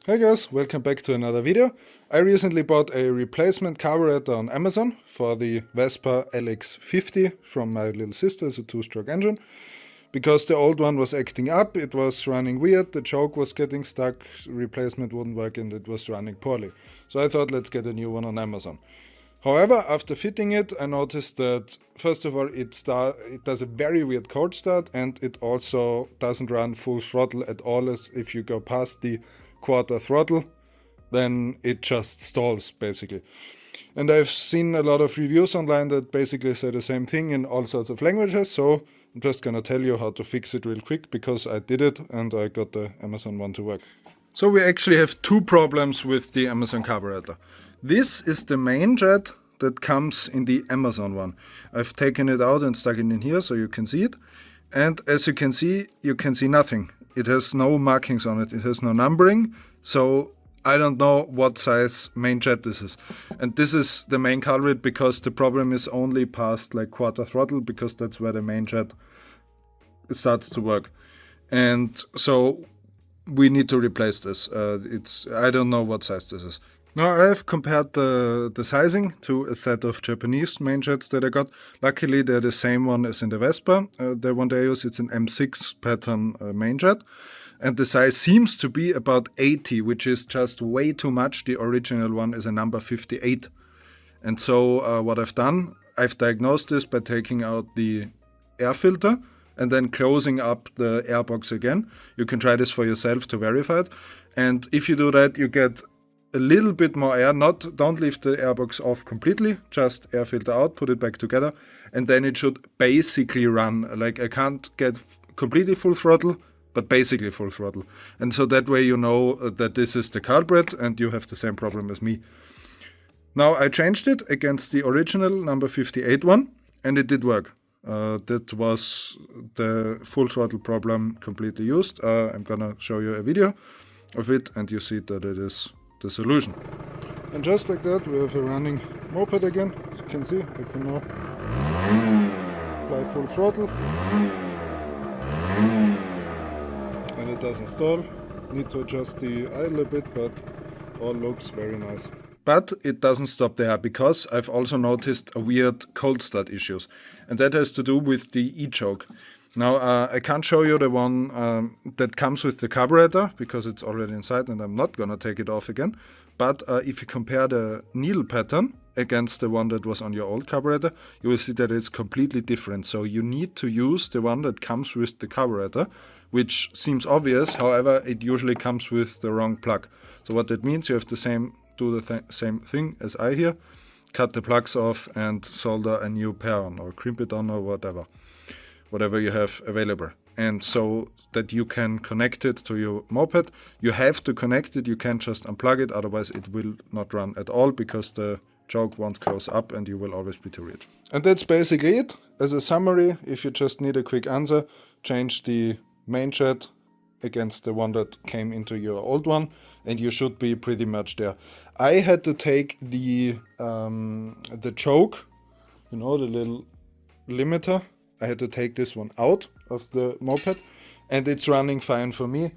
Hey guys, welcome back to another video. I recently bought a replacement carburetor on Amazon for the Vespa LX50 from my little sister. It's a 2-stroke engine. Because the old one was acting up, it was running weird, the choke was getting stuck, replacement wouldn't work and it was running poorly. So I thought, let's get a new one on Amazon. However, after fitting it, I noticed that first of all it does a very weird cold start, and it also doesn't run full throttle at all. As if you go past the quarter throttle, then it just stalls basically. And I've seen a lot of reviews online that basically say the same thing in all sorts of languages, so I'm just gonna tell you how to fix it real quick because I did it and I got the Amazon one to work. So we actually have two problems with the Amazon carburetor. This is the main jet that comes in the Amazon one. I've taken it out and stuck it in here so you can see it. And as you can see nothing. It has no markings on it. It has no numbering. So I don't know what size main jet this is. And this is the main culprit because the problem is only past like quarter throttle, because that's where the main jet starts to work. And so we need to replace this. I don't know what size this is. Now I have compared the sizing to a set of Japanese main jets that I got. Luckily they're the same one as in the Vespa. The one they use, it's an M6 pattern main jet. And the size seems to be about 80, which is just way too much. The original one is a number 58. And so what I've done, I've diagnosed this by taking out the air filter and then closing up the airbox again. You can try this for yourself to verify it. And if you do that, you get a little bit more air. Don't leave the airbox off completely, just air filter out, put it back together, and then it should basically run. Like, I can't get completely full throttle, but basically full throttle. And so that way you know that this is the culprit and you have the same problem as me. Now I changed it against the original number 58 one and it did work. That was the full throttle problem completely used. I'm gonna show you a video of it and you see that it is the solution. And just like that we have a running moped again. As you can see, I can now apply full throttle and it doesn't stall. Need to adjust the idle a bit, but all looks very nice. But it doesn't stop there, because I've also noticed a weird cold start issues, and that has to do with the e-choke. Now I can't show you the one that comes with the carburetor because it's already inside and I'm not gonna take it off again. But if you compare the needle pattern against the one that was on your old carburetor, you will see that it's completely different. So you need to use the one that comes with the carburetor, which seems obvious. However, it usually comes with the wrong plug. So what that means, you have to do the same thing as I here. Cut the plugs off and solder a new pair on, or crimp it on, or whatever you have available. And so that you can connect it to your moped, you have to connect it. You can't just unplug it, otherwise it will not run at all because the choke won't close up and you will always be too rich. And that's basically it. As a summary, if you just need a quick answer, change the main jet against the one that came into your old one and you should be pretty much there. I had to take the choke, you know, the little limiter. I had to take this one out of the moped and it's running fine for me.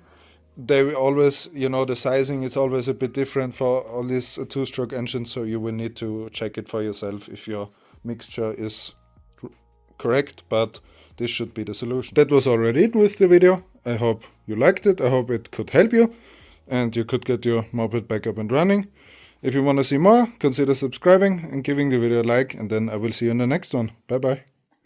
They always, you know, the sizing is always a bit different for all these 2-stroke engines, so you will need to check it for yourself if your mixture is correct, but this should be the solution. That was already it with the video. I hope you liked it. I hope it could help you and you could get your moped back up and running. If you want to see more, consider subscribing and giving the video a like, and then I will see you in the next one. Bye bye.